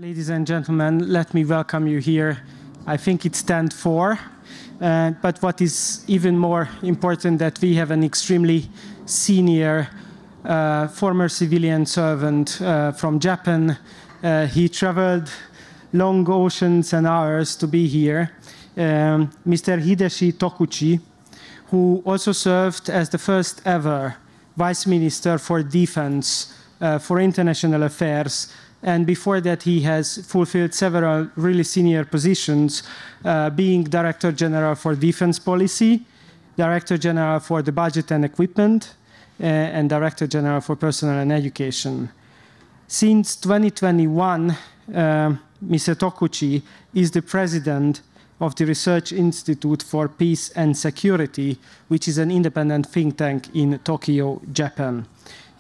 Ladies and gentlemen, let me welcome you here. I think it's stand 4, but what is even more important that we have an extremely senior former civilian servant from Japan. He traveled long oceans and hours to be here. Mr. Hideshi Tokuchi, who also served as the first ever Vice Minister for Defense for International Affairs. And before that, he has fulfilled several really senior positions, being Director General for Defense Policy, Director General for the Budget and Equipment, and Director General for Personnel and Education. Since 2021, Mr. Tokuchi is the President of the Research Institute for Peace and Security, which is an independent think tank in Tokyo, Japan.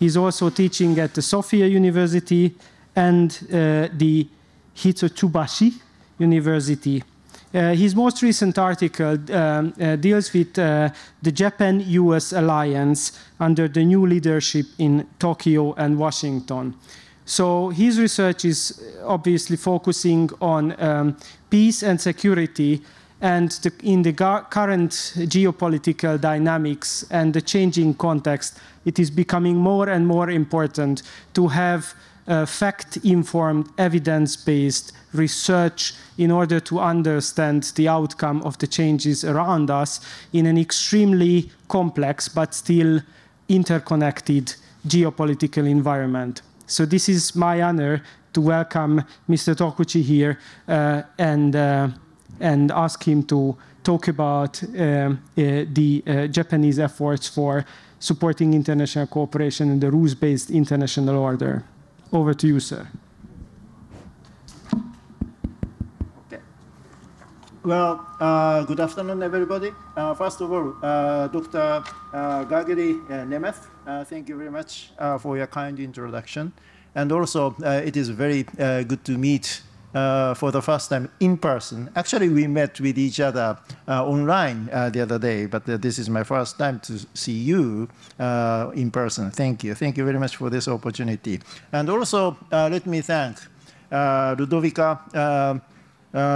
He's also teaching at the Sophia University and the Hitotsubashi University. His most recent article deals with the Japan-US alliance under the new leadership in Tokyo and Washington. So his research is obviously focusing on peace and security, and in the current geopolitical dynamics and the changing context, it is becoming more and more important to have fact-informed, evidence-based research in order to understand the outcome of the changes around us in an extremely complex but still interconnected geopolitical environment. So this is my honor to welcome Mr. Tokuchi here and ask him to talk about the Japanese efforts for supporting international cooperation in the rules-based international order. Over to you, sir. Okay. Well, good afternoon, everybody. First of all, Dr. Gergely Németh, thank you very much for your kind introduction. And also, it is very good to meet for the first time in person. Actually, we met with each other online the other day, but this is my first time to see you in person. Thank you. Thank you very much for this opportunity. And also, let me thank Ludovica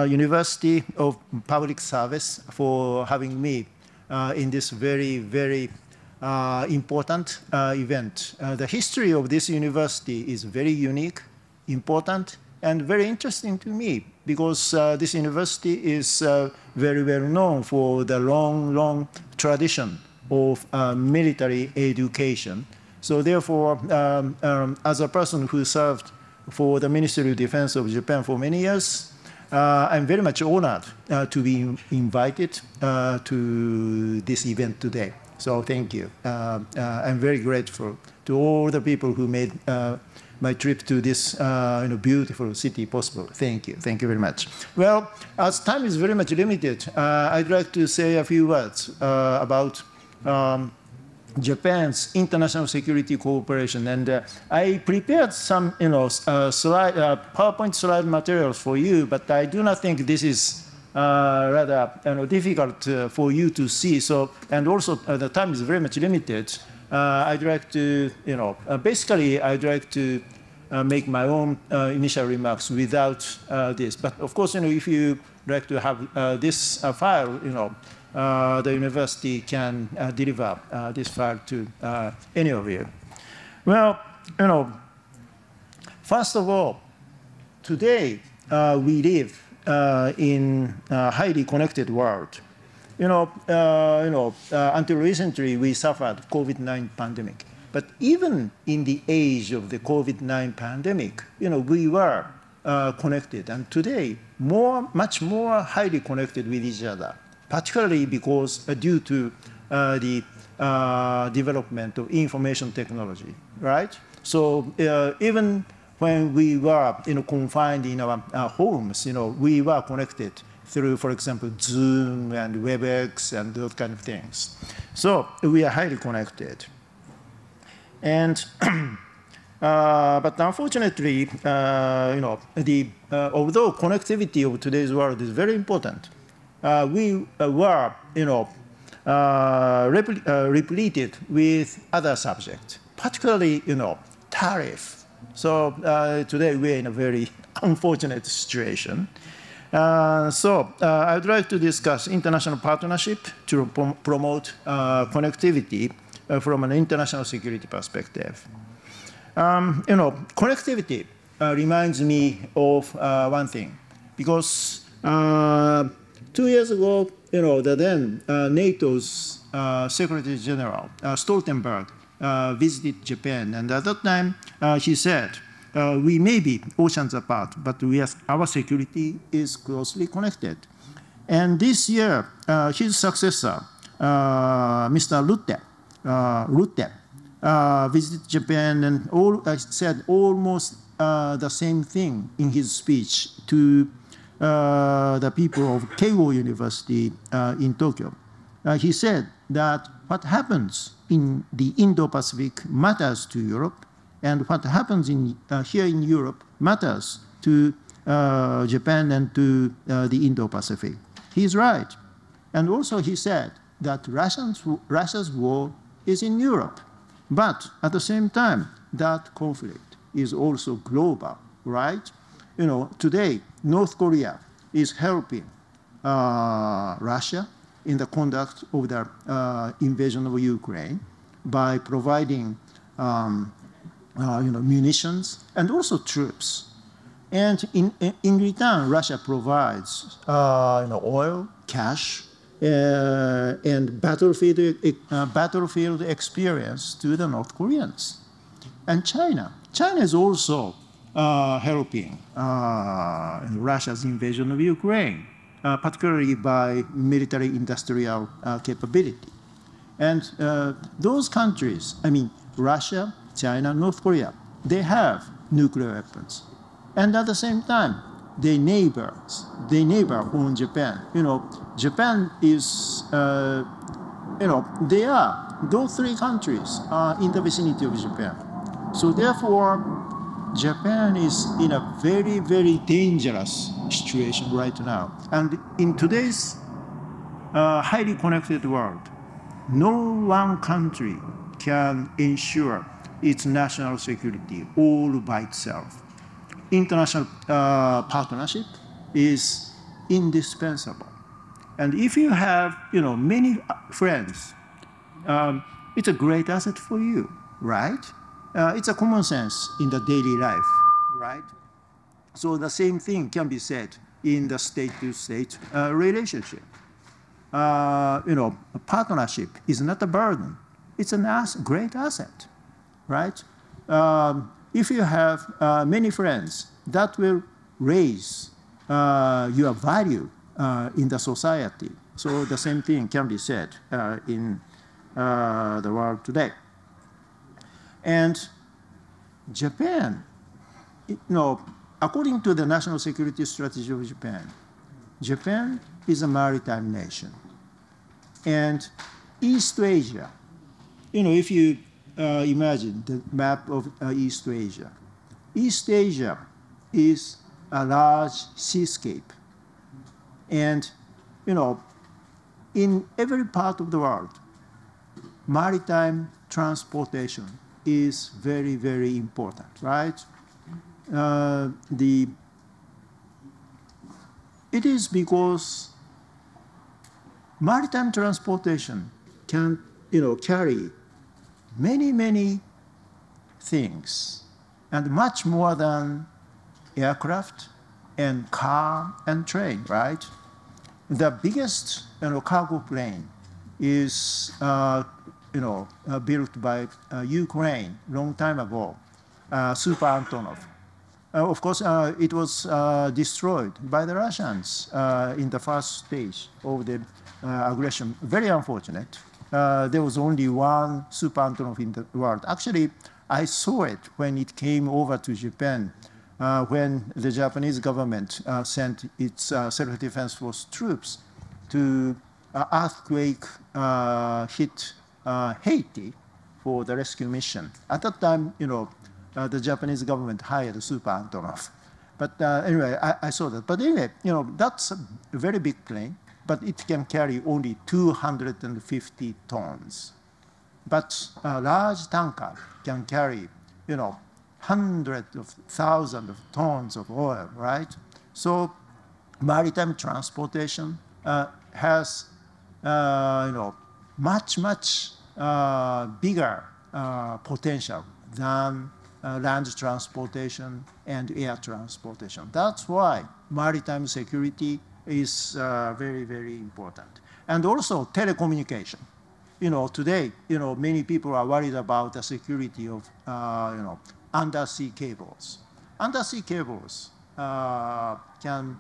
University of Public Service for having me in this very, very important event. The history of this university is very unique, important, and very interesting to me, because this university is very well known for the long tradition of military education. So therefore, as a person who served for the Ministry of Defense of Japan for many years, I'm very much honored to be invited to this event today. So thank you. I'm very grateful to all the people who made my trip to this beautiful city possible. Thank you. Thank you very much. Well, as time is very much limited, I'd like to say a few words about Japan's international security cooperation. And I prepared some PowerPoint slide materials for you, but I do not think this is rather difficult for you to see. So, and also the time is very much limited. I'd like to, basically, I'd like to make my own initial remarks without this. But of course, if you like to have this file, the university can deliver this file to any of you. Well, first of all, today we live in a highly connected world. Until recently, we suffered COVID-19 pandemic. But even in the age of the COVID-19 pandemic, we were connected. And today, much more highly connected with each other, particularly because due to the development of information technology, right? So even when we were confined in our homes, we were connected through, for example, Zoom and WebEx and those kind of things. So we are highly connected. And but unfortunately, although connectivity of today's world is very important, we were, repleted with other subjects, particularly, tariff. So today we're in a very unfortunate situation. I would like to discuss international partnership to promote connectivity from an international security perspective. Connectivity reminds me of one thing, because 2 years ago, the then NATO's Secretary General Stoltenberg visited Japan, and at that time he said, we may be oceans apart, but our security is closely connected. And this year, his successor, Mr. Rutte, visited Japan and said almost the same thing in his speech to the people of Keio University in Tokyo. He said that what happens in the Indo-Pacific matters to Europe, and what happens here in Europe matters to Japan and to the Indo-Pacific. He's right. And also he said that Russia's war is in Europe. But at the same time, that conflict is also global, right? Today, North Korea is helping Russia in the conduct of the invasion of Ukraine by providing munitions and also troops. And in return, Russia provides oil, cash, and battlefield experience to the North Koreans. And China is also helping Russia's invasion of Ukraine, particularly by military-industrial capability. And those countries, Russia, China, North Korea, they have nuclear weapons. And at the same time, they neighbor on Japan. Japan is, those three countries are in the vicinity of Japan. So therefore, Japan is in a very, very dangerous situation right now. And in today's highly connected world, no one country can ensure its national security all by itself. International partnership is indispensable. And if you have many friends, it's a great asset for you, right? It's a common sense in the daily life, right? So the same thing can be said in the state-to-state relationship. A partnership is not a burden. It's a great asset, right? If you have many friends, that will raise your value in the society. So the same thing can be said in the world today. And Japan, according to the national security strategy of Japan, Japan is a maritime nation. And East Asia, if you imagine the map of East Asia. East Asia is a large seascape. And, in every part of the world, maritime transportation is very, very important, right? It is because maritime transportation can, carry many, many things, and much more than aircraft and car and train, right? The biggest cargo plane is built by Ukraine long time ago, Super Antonov. Of course, it was destroyed by the Russians in the first stage of the aggression. Very unfortunate. There was only one Super Antonov in the world. Actually, I saw it when it came over to Japan, when the Japanese government sent its self-defense force troops to earthquake-hit Haiti for the rescue mission. At that time, the Japanese government hired Super Antonov. But anyway, I saw that. But anyway, that's a very big plane, but it can carry only 250 tons. But a large tanker can carry, hundreds of thousands of tons of oil, right? So maritime transportation has, much bigger potential than land transportation and air transportation. That's why maritime security is very, very important. And also telecommunication. Today, many people are worried about the security of, undersea cables. Undersea cables can,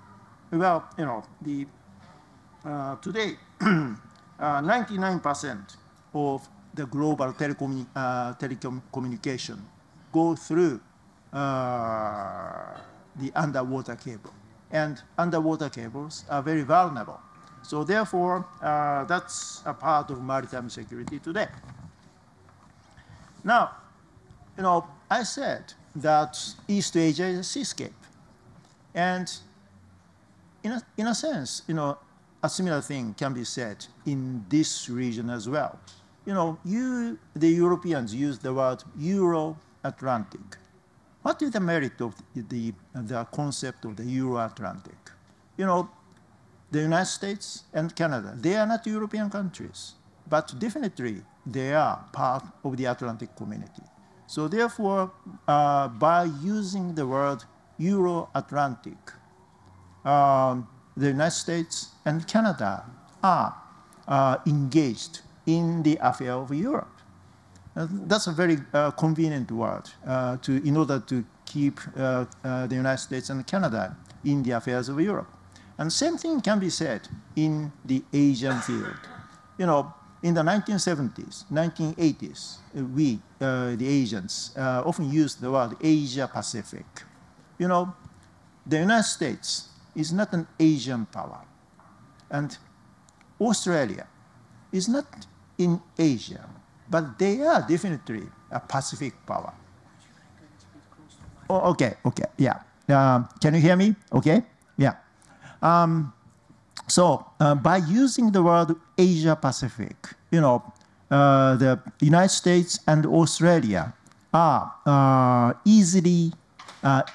today, 99% of the global telecommunication go through the underwater cable. And underwater cables are very vulnerable. So therefore, that's a part of maritime security today. Now, I said that East Asia is a seascape. And in a sense, a similar thing can be said in this region as well. The Europeans use the word Euro-Atlantic. What is the merit of the concept of the Euro-Atlantic? The United States and Canada, they are not European countries, but definitely they are part of the Atlantic community. So therefore, by using the word Euro-Atlantic, the United States and Canada are engaged in the affair of Europe. That's a very convenient word in order to keep the United States and Canada in the affairs of Europe. And same thing can be said in the Asian field. In the 1970s, 1980s, we, the Asians, often use the word Asia-Pacific. The United States is not an Asian power. And Australia is not in Asia, but they are definitely a Pacific power. Oh, okay, yeah. Can you hear me? Okay, yeah. By using the word Asia-Pacific, the United States and Australia are easily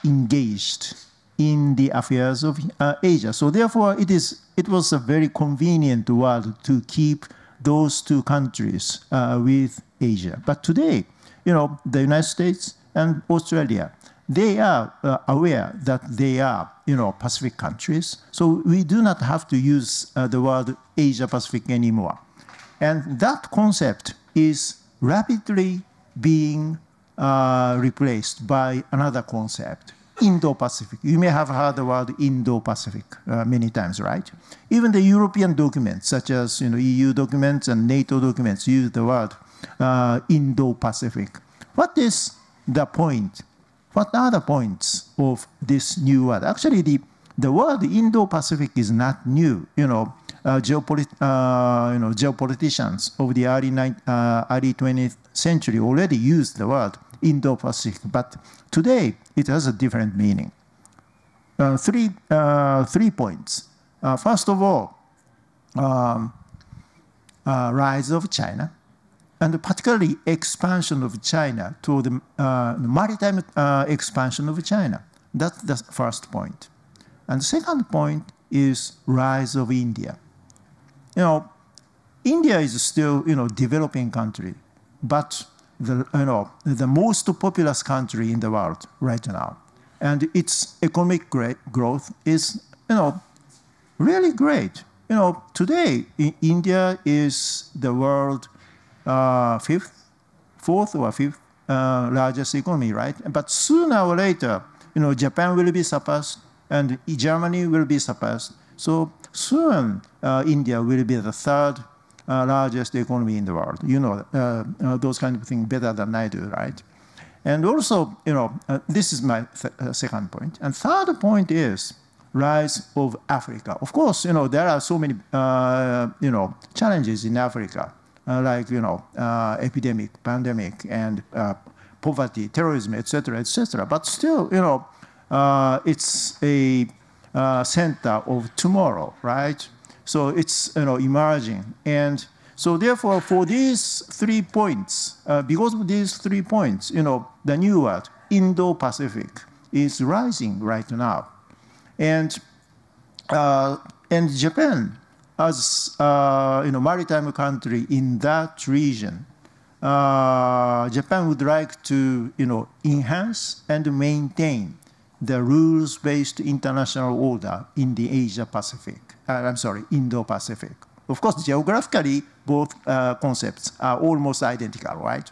engaged in the affairs of Asia. So therefore, it was a very convenient word to keep those two countries with Asia. But today, the United States and Australia, they are aware that they are, Pacific countries. So we do not have to use the word Asia-Pacific anymore. And that concept is rapidly being replaced by another concept, Indo-Pacific. You may have heard the word Indo-Pacific many times, right? Even the European documents, such as EU documents and NATO documents, use the word Indo-Pacific. What is the point? What are the points of this new word? Actually, the word Indo-Pacific is not new. Geopoliticians of the early 20th century already used the word Indo-Pacific, but today it has a different meaning. Three points. First of all, rise of China, and particularly expansion of China to the maritime expansion of China. That's the first point. And the second point is rise of India. India is still, developing country, but the most populous country in the world right now. And its economic growth is, really great. Today, India is the world fourth or fifth largest economy, right? But sooner or later, Japan will be surpassed and Germany will be surpassed. So soon, India will be the third largest economy in the world. Those kind of things better than I do, right? And also, this is my second point. And third point is rise of Africa. Of course, there are so many, challenges in Africa, like, epidemic, pandemic, and poverty, terrorism, etc., etc. But still, it's a center of tomorrow, right? So it's, emerging. And so therefore, for these 3 points, because of these 3 points, the new word, Indo-Pacific is rising right now. And Japan, as maritime country in that region, Japan would like to enhance and maintain the rules-based international order in the Indo-Pacific. Of course, geographically, both concepts are almost identical, right?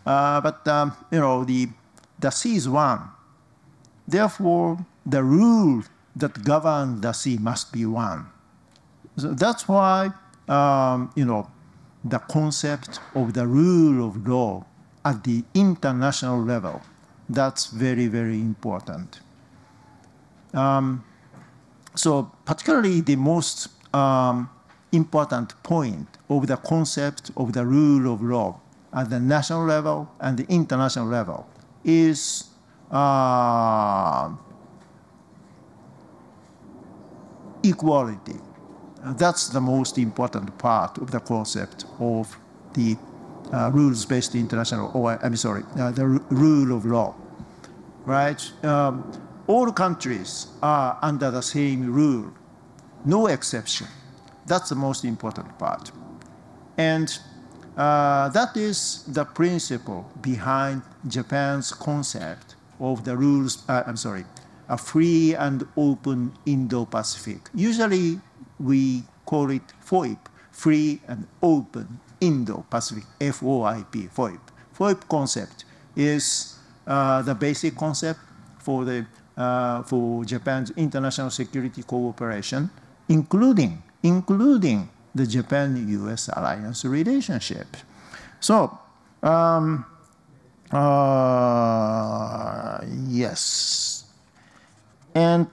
But the sea is one. Therefore, the rule that governs the sea must be one. So that's why, the concept of the rule of law at the international level, that's very, very important. So particularly the most important point of the concept of the rule of law at the national level and the international level is equality. That's the most important part of the concept of the rules-based international, the rule of law, right? All countries are under the same rule, no exception. That's the most important part. And that is the principle behind Japan's concept of the rules, a free and open Indo-Pacific. Usually we call it FOIP, Free and Open Indo-Pacific, FOIP, FOIP. FOIP concept is the basic concept for Japan's international security cooperation, including the Japan-US alliance relationship. So, yes. And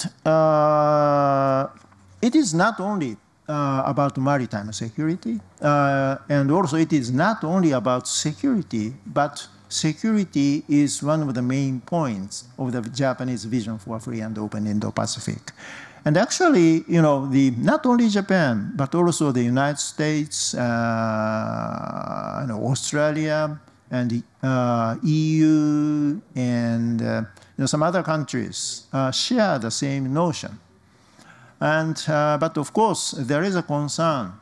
it is not only about maritime security, and also it is not only about security, but security is one of the main points of the Japanese vision for a free and open Indo-Pacific. And actually, not only Japan, but also the United States, Australia, and EU, and some other countries share the same notion. And but of course, there is a concern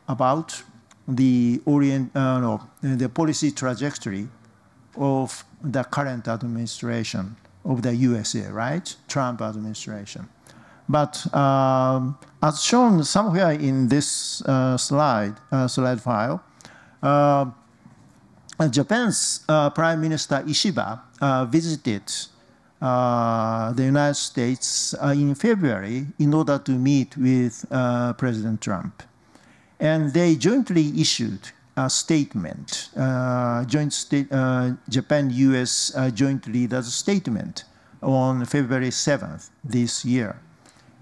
about the policy trajectory of the current administration of the USA, right? Trump administration. But as shown somewhere in this slide file, Japan's Prime Minister Ishiba visited the United States in February in order to meet with President Trump. And they jointly issued a statement, Japan-US Joint Leaders Statement on February 7th this year.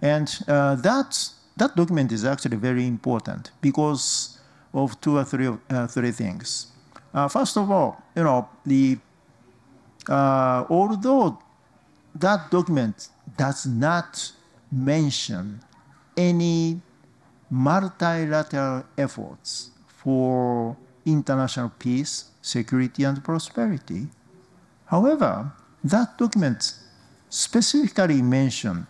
And that document is actually very important because of two or three things. First of all, although that document does not mention any multilateral efforts for international peace, security, and prosperity. However, that document specifically mentioned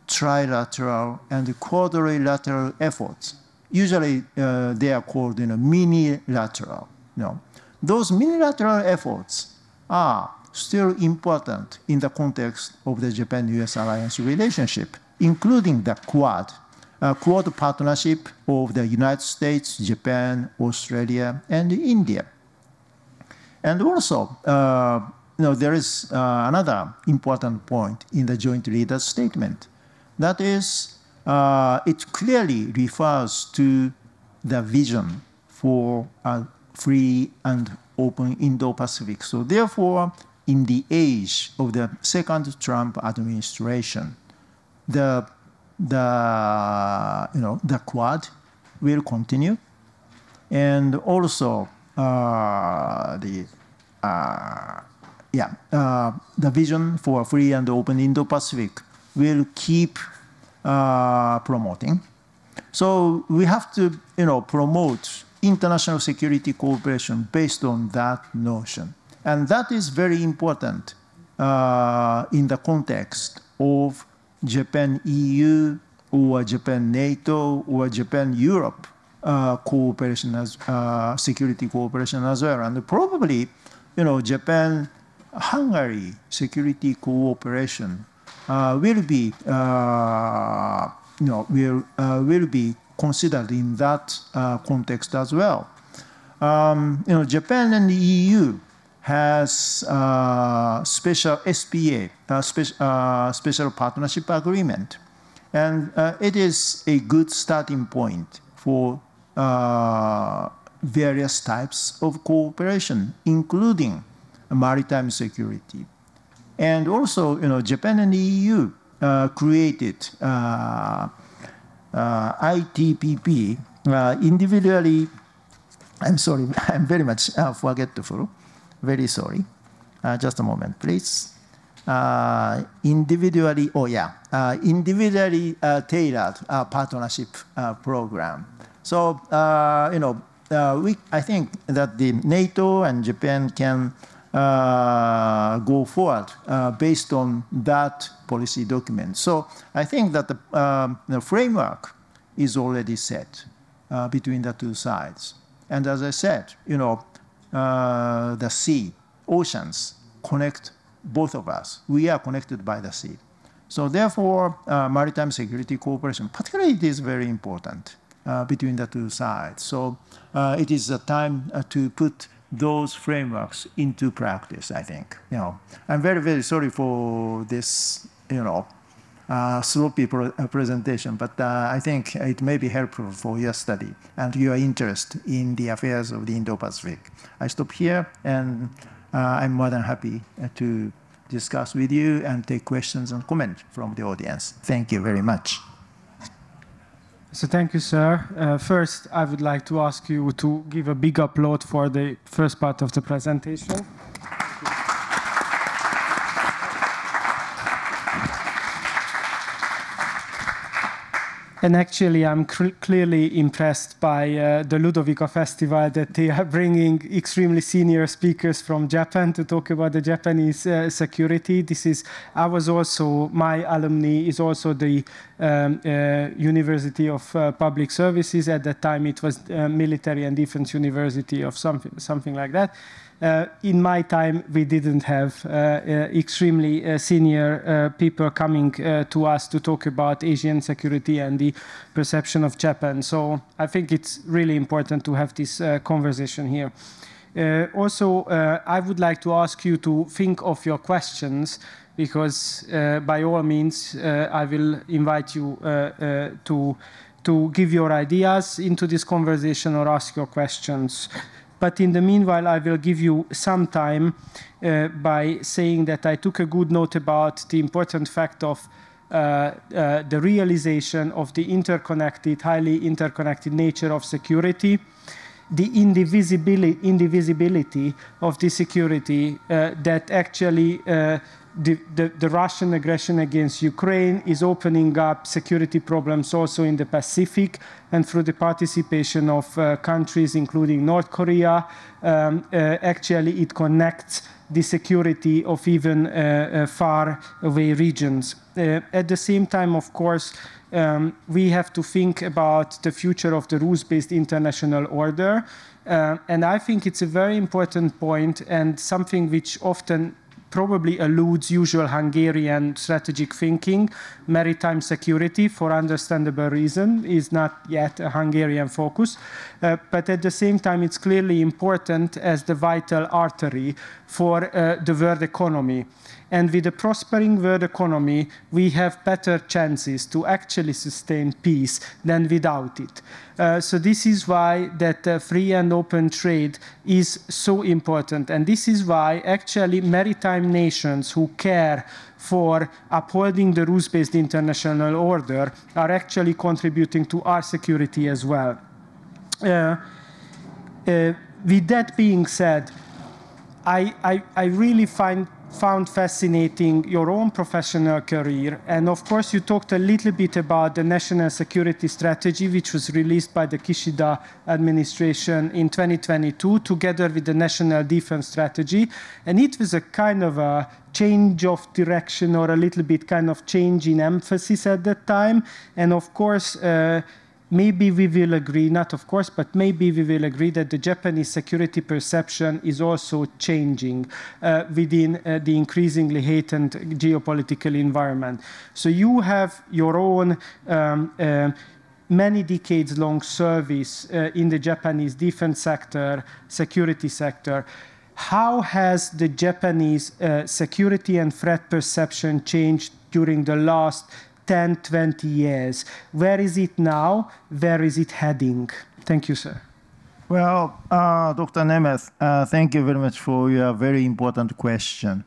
trilateral and quadrilateral efforts. Usually, they are called minilateral. Those minilateral efforts are still important in the context of the Japan-US alliance relationship, including the Quad partnership of the United States, Japan, Australia, and India. And also, there is another important point in the Joint Leaders Statement. That is, it clearly refers to the vision for a free and open Indo-Pacific. So therefore, in the age of the second Trump administration, the Quad will continue, and also the vision for a free and open Indo-Pacific will keep promoting. So we have to, promote international security cooperation based on that notion. And that is very important in the context of Japan-EU or Japan-NATO or Japan-Europe cooperation, as security cooperation as well. And probably, Japan-Hungary security cooperation will be considered in that context as well. Japan and the EU has special SPA, special partnership agreement, and it is a good starting point for various types of cooperation, including maritime security. And also, Japan and the EU created ITPP individually. I'm sorry, I'm very much forgetful. Very sorry. Just a moment, please. Individually tailored partnership program. So, I think that the NATO and Japan can go forward based on that policy document. So I think that the framework is already set between the two sides. And as I said, the sea, oceans connect both of us. We are connected by the sea. So therefore, maritime security cooperation, particularly, it is very important between the two sides. So it is a time to put those frameworks into practice, I think. I'm very, very sorry for this, sloppy presentation, but I think it may be helpful for your study and your interest in the affairs of the Indo-Pacific. I stop here, and I'm more than happy to discuss with you and take questions and comment from the audience. Thank you very much. So thank you, sir. First, I would like to ask you to give a big applaud for the first part of the presentation. And actually, I'm clearly impressed by the Ludovica Festival, that they are bringing extremely senior speakers from Japan to talk about the Japanese security. My alumni is also the University of Public Services. At that time, it was Military and Defense University of something like that. In my time, we didn't have extremely senior people coming to us to talk about Asian security and the perception of Japan. So I think it's really important to have this conversation here. Also, I would like to ask you to think of your questions, because by all means, I will invite you to give your ideas into this conversation or ask your questions. But in the meanwhile, I will give you some time by saying that I took a good note about the important fact of the realization of the highly interconnected nature of security, the indivisibility of the security, that actually the Russian aggression against Ukraine is opening up security problems also in the Pacific, and through the participation of countries including North Korea, actually it connects the security of even far away regions. At the same time, of course, we have to think about the future of the rules-based international order. And I think it's a very important point, and something which often probably eludes usual Hungarian strategic thinking. Maritime security, for understandable reason, is not yet a Hungarian focus. But at the same time, it's clearly important as the vital artery for the world economy. And with a prospering world economy, we have better chances to actually sustain peace than without it. So this is why that free and open trade is so important. And this is why actually maritime nations who care for upholding the rules-based international order are actually contributing to our security as well. With that being said, I really find found fascinating your own professional career. And of course, you talked a little bit about the national security strategy, which was released by the Kishida administration in 2022, together with the national defense strategy. And it was a kind of a change of direction, or a little bit kind of change in emphasis at that time. And of course, maybe we will agree, not of course, but maybe we will agree that the Japanese security perception is also changing within the increasingly heightened geopolitical environment. So you have your own many decades-long service in the Japanese defense sector, security sector. How has the Japanese security and threat perception changed during the last 10, 20 years? Where is it now? Where is it heading? Thank you, sir. Well, Dr. Németh, thank you very much for your very important question.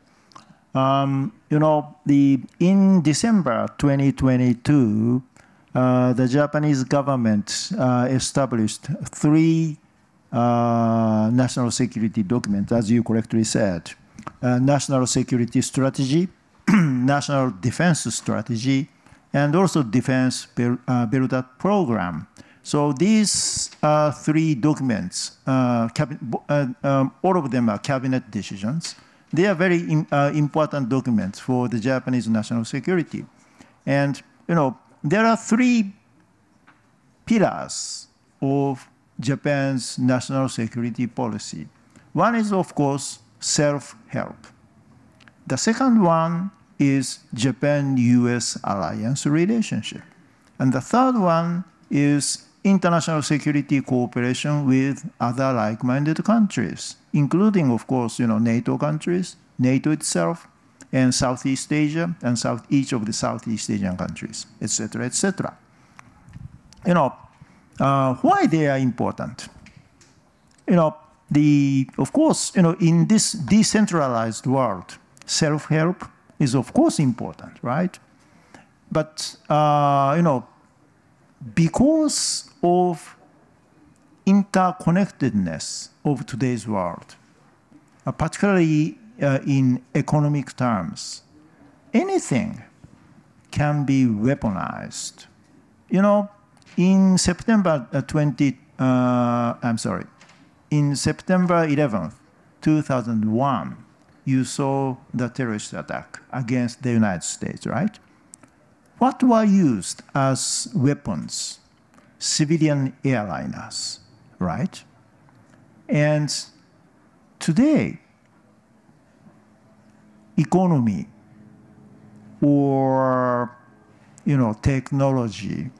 You know, in December 2022, the Japanese government established 3 national security documents, as you correctly said. National Security Strategy, National Defense Strategy, and also Defense Build-Up Program. So these 3 documents, all of them are cabinet decisions. They are very important documents for the Japanese national security. And, you know, there are 3 pillars of Japan's national security policy. One is, of course, self-help. The second one is Japan-US alliance relationship. And the third one is international security cooperation with other like-minded countries, including, of course, you know, NATO countries, NATO itself, and Southeast Asia, and each of the Southeast Asian countries, etc., etc. You know, why they are important? You know, of course, you know, in this decentralized world, self-help is of course important, right? But, you know, because of interconnectedness of today's world, particularly in economic terms, anything can be weaponized. You know, in September in September 11th, 2001, you saw the terrorist attack against the United States, right? What were used as weapons? Civilian airliners, right? And today, economy or, you know, technology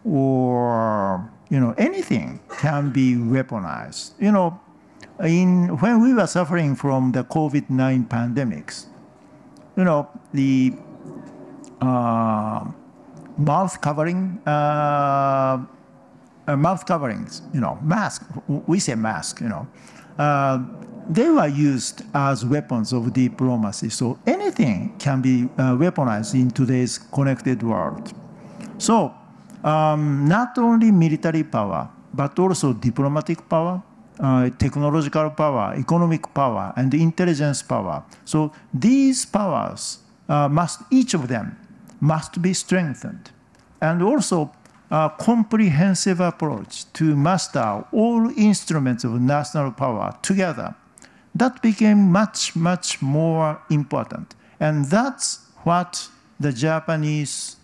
or, you know, anything can be weaponized. You know, when we were suffering from the COVID-19 pandemics, you know, the mouth coverings, you know, mask, we say mask, you know, they were used as weapons of diplomacy. So anything can be weaponized in today's connected world. So not only military power, but also diplomatic power, technological power, economic power, and intelligence power. So these powers each of them must be strengthened. And also a comprehensive approach to master all instruments of national power together. That became much, much more important. And that's what the Japanese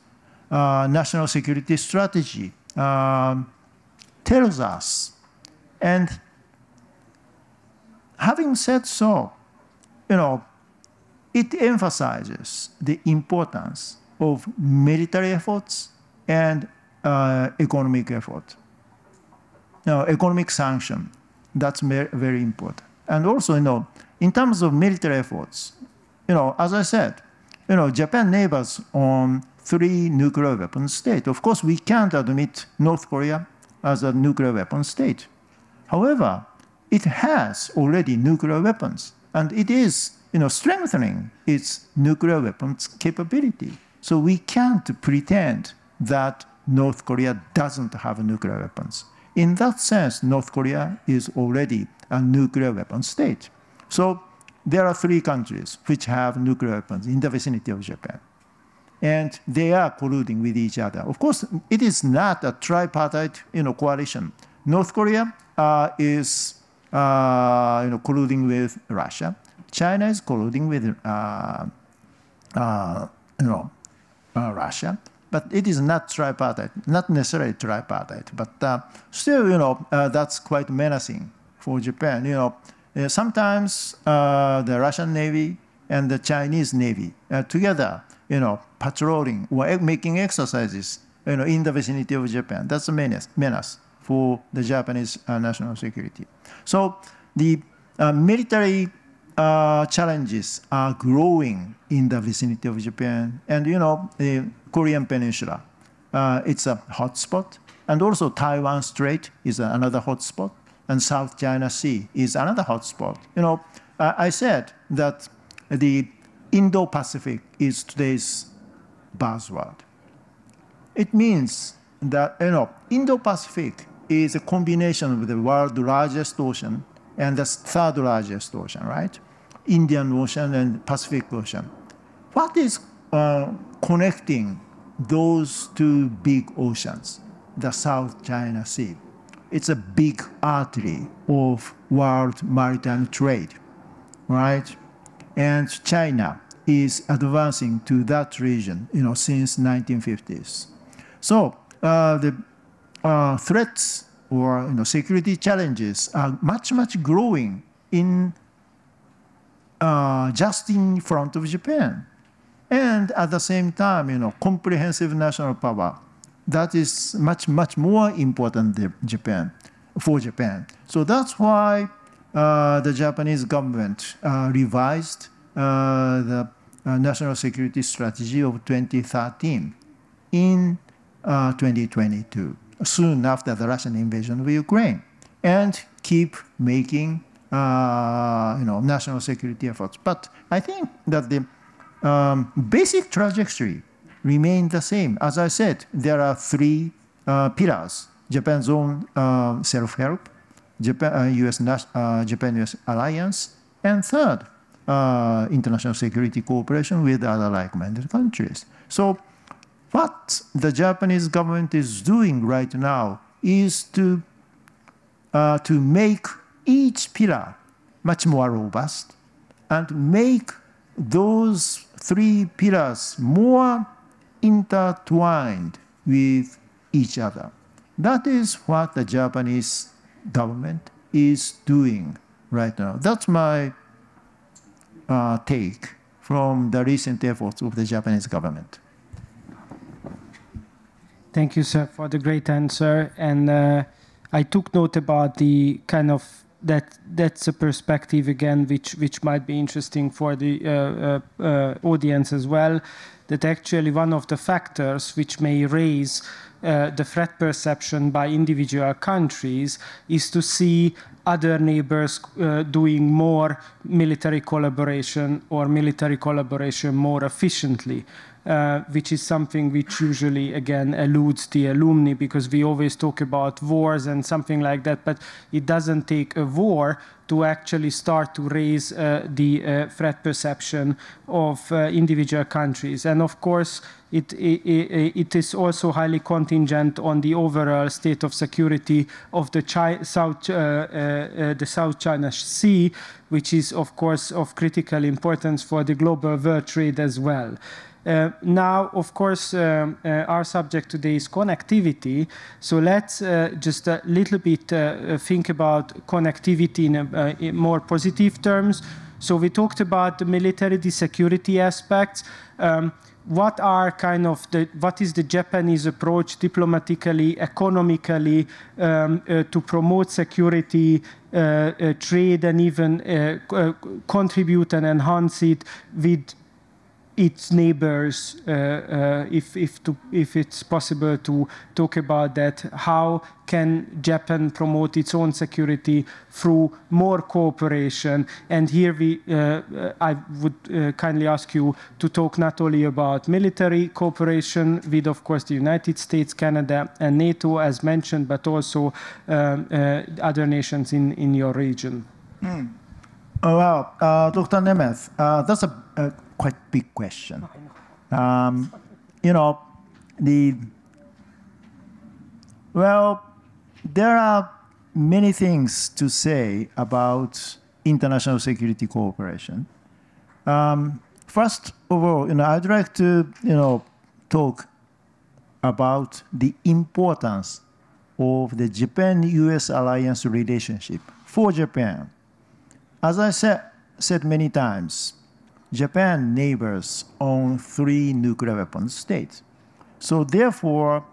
national security strategy tells us. And having said so, you know, it emphasizes the importance of military efforts and economic effort. Now, economic sanction, that's very important. And also, you know, in terms of military efforts, you know, as I said, you know, Japan neighbors on 3 nuclear weapon states. Of course, we can't admit North Korea as a nuclear weapon state. However, it has already nuclear weapons, and it is, you know, strengthening its nuclear weapons capability. So we can't pretend that North Korea doesn't have nuclear weapons. In that sense, North Korea is already a nuclear weapon state. So there are 3 countries which have nuclear weapons in the vicinity of Japan. And they are colluding with each other. Of course, it is not a tripartite coalition. North Korea is colluding with Russia. China is colluding with Russia. But it is not tripartite, not necessarily tripartite. But still, that's quite menacing for Japan. Sometimes the Russian Navy and the Chinese Navy together, patrolling or making exercises, in the vicinity of Japan. That's a menace for the Japanese national security. So the military challenges are growing in the vicinity of Japan. And, the Korean Peninsula, it's a hotspot. And also Taiwan Strait is another hotspot. And South China Sea is another hotspot. I said that the Indo-Pacific is today's buzzword. It means that, Indo-Pacific is a combination of the world's largest ocean and the 3rd largest ocean, right? Indian Ocean and Pacific Ocean. What is connecting those 2 big oceans, the South China Sea? It's a big artery of world maritime trade, right? And China is advancing to that region, since 1950s. So the threats or security challenges are much growing in just in front of Japan. And at the same time, comprehensive national power. That is much more important than for Japan. So that's why the Japanese government revised the national security strategy of 2013 in 2022, soon after the Russian invasion of Ukraine, and keep making national security efforts. But I think that the basic trajectory remained the same. As I said, there are 3 pillars: Japan's own self-help, Japan-US alliance, and 3rd, international security cooperation with other like-minded countries. So what the Japanese government is doing right now is to make each pillar much more robust and make those 3 pillars more intertwined with each other. That is what the Japanese government is doing right now. That's my take from the recent efforts of the Japanese government. Thank you, sir, for the great answer. And I took note about the kind of that's a perspective again which might be interesting for the audience as well. That actually one of the factors which may raise the threat perception by individual countries is to see other neighbors doing more military collaboration or military collaboration more efficiently. Which is something which usually, again, eludes the alumni because we always talk about wars and something like that, but it doesn't take a war to actually start to raise the threat perception of individual countries. And of course, it is also highly contingent on the overall state of security of the South China Sea, which is, of course, of critical importance for the global world trade as well. Now, of course, our subject today is connectivity. So let's just a little bit think about connectivity in more positive terms. So we talked about the military, the security aspects. What is the Japanese approach diplomatically, economically, to promote security, trade, and even contribute and enhance it with its neighbors, if it's possible to talk about that. How can Japan promote its own security through more cooperation? And here I would kindly ask you to talk not only about military cooperation with, of course, the United States, Canada, and NATO, as mentioned, but also other nations in your region. Well, Dr. Németh, that's a quite big question. You know, there are many things to say about international security cooperation. First of all, I'd like to, talk about the importance of the Japan-U.S. alliance relationship for Japan. As I said many times, Japan neighbors on 3 nuclear weapons states. So therefore,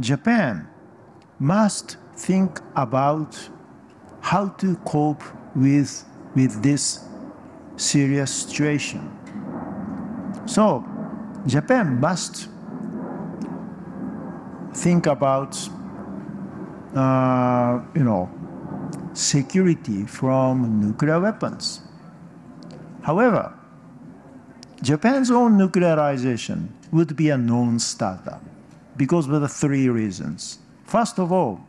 Japan must think about how to cope with this serious situation. So Japan must think about, security from nuclear weapons. However, Japan's own nuclearization would be a non-starter because of the 3 reasons. First of all,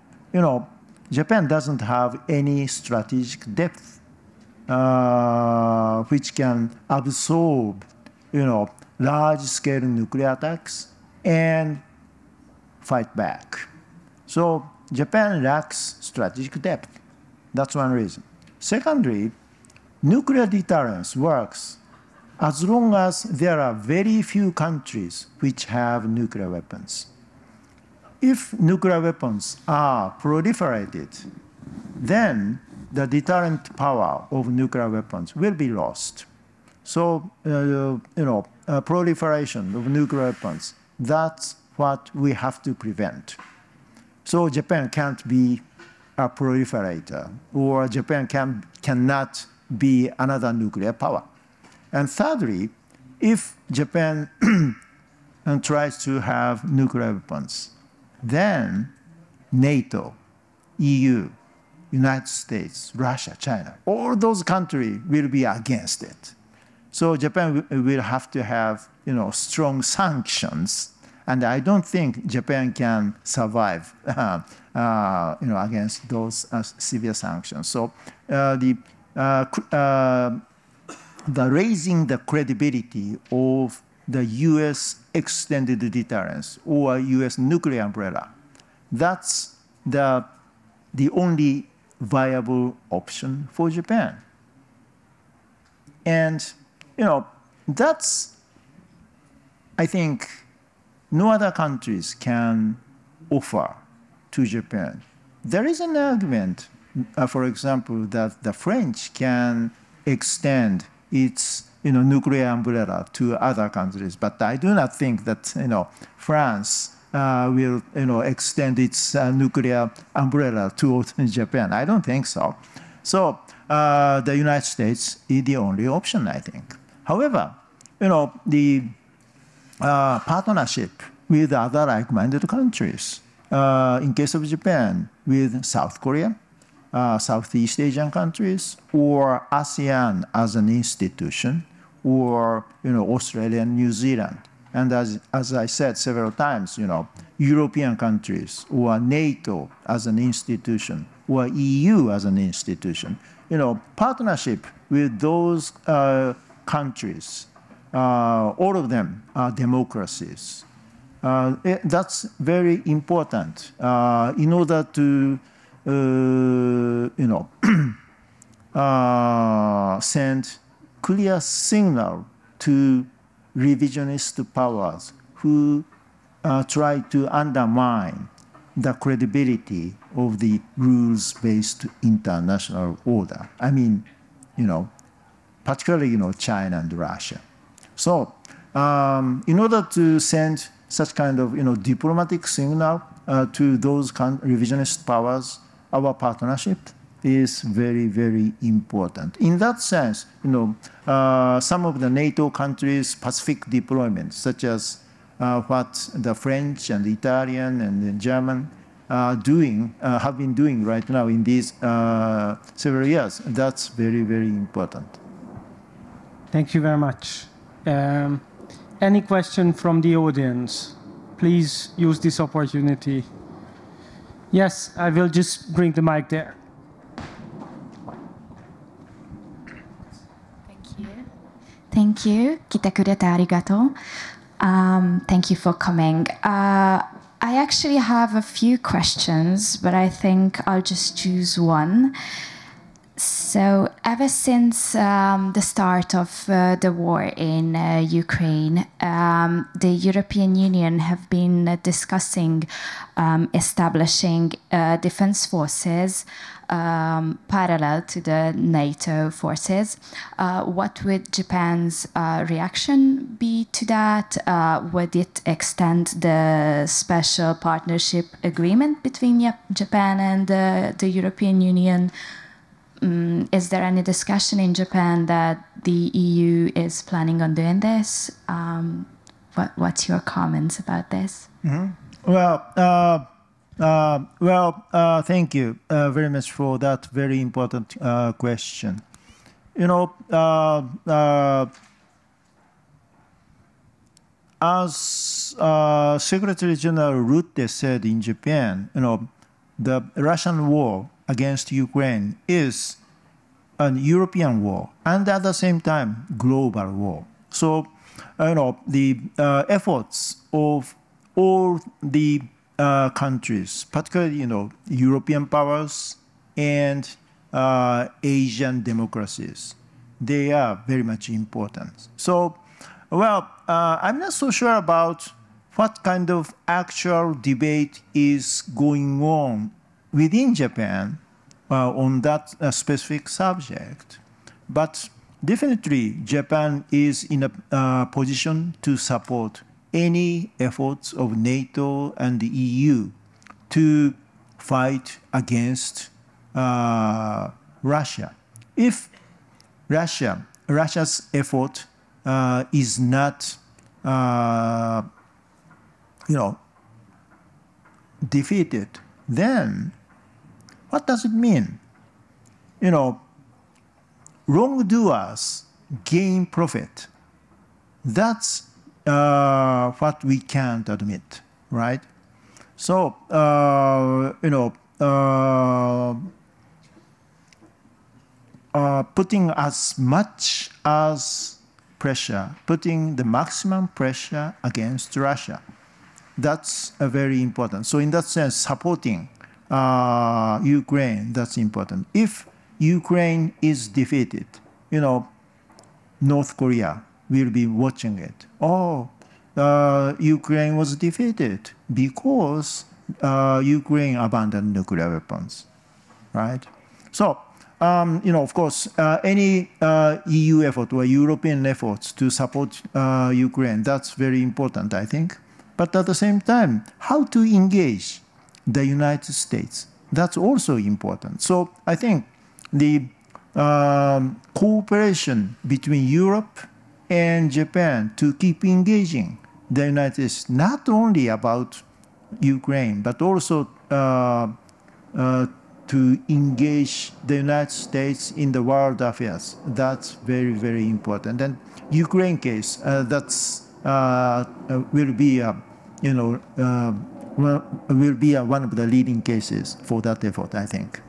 Japan doesn't have any strategic depth which can absorb, large-scale nuclear attacks and fight back. So Japan lacks strategic depth. That's one reason. Secondly, nuclear deterrence works as long as there are very few countries which have nuclear weapons. If nuclear weapons are proliferated, then the deterrent power of nuclear weapons will be lost. So, proliferation of nuclear weapons, that's what we have to prevent. So Japan can't be a proliferator, or Japan cannot be another nuclear power. And thirdly, if Japan tries to have nuclear weapons, then NATO, EU, United States, Russia, China, all those countries will be against it. So Japan will have to have, strong sanctions, and I don't think Japan can survive, against those severe sanctions. So the raising the credibility of the U.S. extended deterrence or U.S. nuclear umbrella, that's the only viable option for Japan. And, that's, I think, no other countries can offer to Japan. There is an argument, for example, that the French can extend its nuclear umbrella to other countries, but I do not think that France will extend its nuclear umbrella to Japan. I don't think so. So the United States is the only option, I think. However, the partnership with other like-minded countries, in case of Japan, with South Korea, Southeast Asian countries, or ASEAN as an institution, or Australia and New Zealand. And as I said several times, European countries, or NATO as an institution, or EU as an institution, partnership with those countries, all of them are democracies. That's very important in order to send clear signal to revisionist powers who try to undermine the credibility of the rules-based international order. I mean, particularly, China and Russia. So, in order to send such kind of, diplomatic signal to those revisionist powers, our partnership is very, very important. In that sense, some of the NATO countries' Pacific deployments, such as what the French and the Italian and the German have been doing right now in these several years, that's very, very important. Thank you very much. Any question from the audience? Please use this opportunity. Yes, I will just bring the mic there. Thank you. 来てくれてありがとう。Thank you for coming. I actually have a few questions, but I think I'll just choose one. So, ever since the start of the war in Ukraine, the European Union have been discussing establishing defense forces parallel to the NATO forces. What would Japan's reaction be to that? Would it extend the special partnership agreement between Japan and the European Union? Is there any discussion in Japan that the EU is planning on doing this? What's your comments about this? Mm-hmm. Thank you very much for that very important question. You know, as Secretary General Rutte said in Japan, you know, the Russian war against Ukraine is a European war and at the same time global war. So, you know, the efforts of all the countries, particularly, you know, European powers and Asian democracies, they are very much important. So, well, I'm not so sure about what kind of actual debate is going on within Japan on that specific subject. But definitely, Japan is in a position to support any efforts of NATO and the EU to fight against Russia. If Russia's effort is not, you know, defeated, then what does it mean? You know, wrongdoers gain profit. That's what we can't admit, right? So, you know, putting as much as pressure, putting the maximum pressure against Russia, that's very important. So in that sense, supporting Ukraine, that's important. If Ukraine is defeated, you know, North Korea will be watching it. Oh, Ukraine was defeated because Ukraine abandoned nuclear weapons, right? So, you know, of course, any EU effort or European efforts to support Ukraine, that's very important, I think. But at the same time, how to engage the United States, that's also important. So I think the cooperation between Europe and Japan to keep engaging the United States, not only about Ukraine, but also to engage the United States in the world affairs. That's very, very important. And Ukraine case, that's will be, you know, will be one of the leading cases for that effort, I think.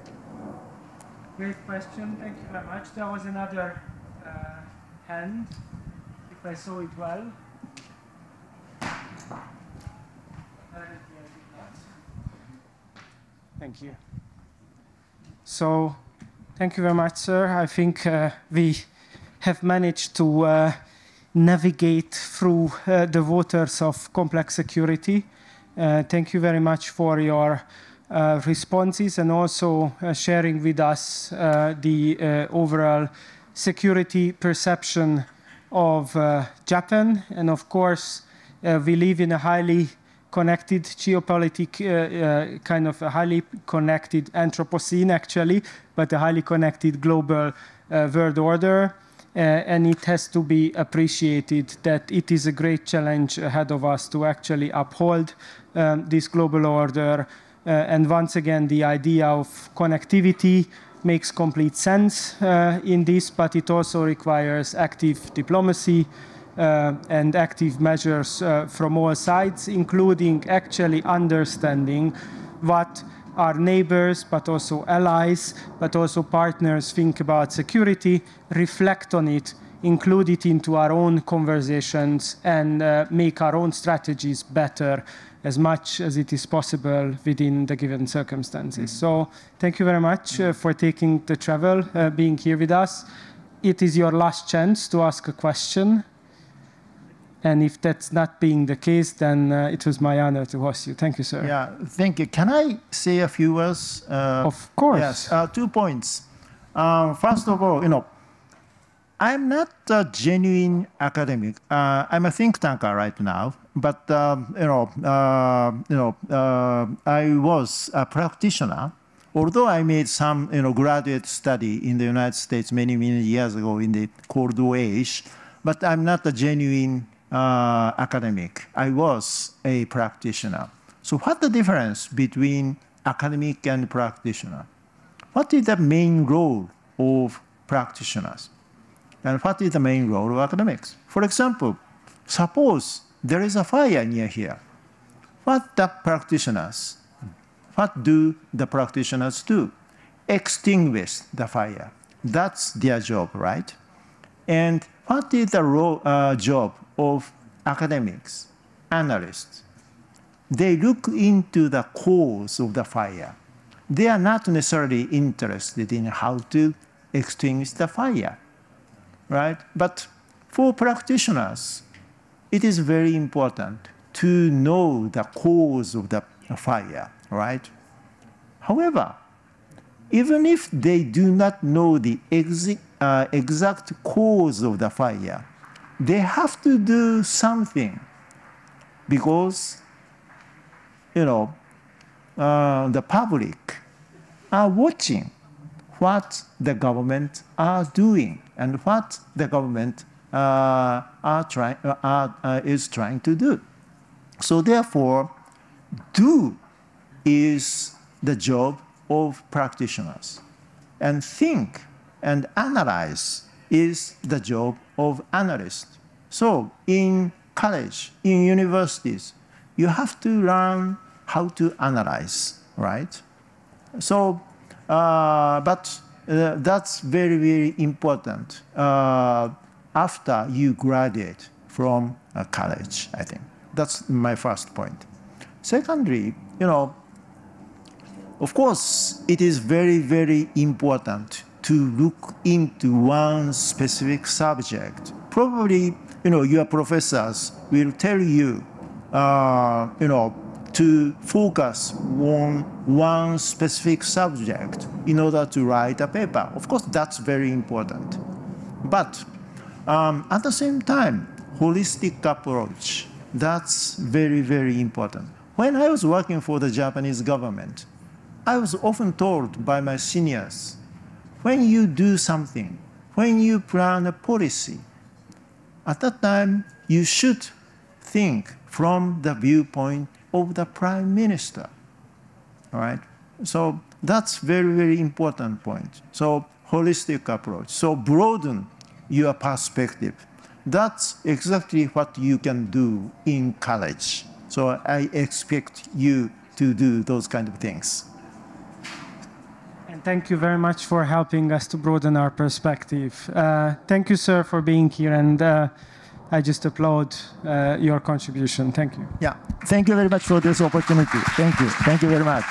Great question. Thank you very much. There was another hand, if I saw it well. Thank you. So, thank you very much, sir. I think we have managed to navigate through the waters of complex security. Thank you very much for your responses and also sharing with us the overall security perception of Japan. And of course, we live in a highly connected geopolitical, kind of a highly connected Anthropocene, actually, but a highly connected global world order. And it has to be appreciated that it is a great challenge ahead of us to actually uphold this global order. And once again, the idea of connectivity makes complete sense in this, but it also requires active diplomacy and active measures from all sides, including actually understanding what our neighbors, but also allies, but also partners think about security, reflect on it include it into our own conversations and make our own strategies better as much as it is possible within the given circumstances. So thank you very much for taking the travel, being here with us. It is your last chance to ask a question. And if that's not being the case, then it was my honor to host you. Thank you, sir. Yeah, thank you. Can I say a few words? Of course. Yes, 2 points. First of all, I'm not a genuine academic. I'm a think tanker right now, but I was a practitioner. Although I made some graduate study in the United States many years ago in the Cold War age, but I'm not a genuine academic. I was a practitioner. So what's the difference between academic and practitioner? What is the main role of practitioners? And what is the main role of academics? For example, suppose there is a fire near here. What do the practitioners do? Extinguish the fire. That's their job, right? And what is the job of academics, analysts? They look into the cause of the fire. They are not necessarily interested in how to extinguish the fire, right? But for practitioners, it is very important to know the cause of the fire, right? However, even if they do not know the exact cause of the fire, they have to do something because, the public are watching what the government are doing and what the government is trying to do. So therefore, do is the job of practitioners. And think and analyze is the job of analysts. So in college, in universities, you have to learn how to analyze, right? So, that's very, very important after you graduate from college, I think. That's my first point. Secondly, of course, it is very, very important to look into one specific subject. Probably, your professors will tell you, to focus on one specific subject in order to write a paper. Of course, that's very important. But at the same time, holistic approach, that's very, very important. When I was working for the Japanese government, I was often told by my seniors, when you do something, when you plan a policy, at that time, you should think from the viewpoint of the prime minister, all right? So that's very, very important point. So holistic approach. So broaden your perspective. That's exactly what you can do in college. So I expect you to do those kind of things. And thank you very much for helping us to broaden our perspective. Thank you, sir, for being here. And I just applaud your contribution. Thank you. Yeah, thank you very much for this opportunity. Thank you. Thank you very much.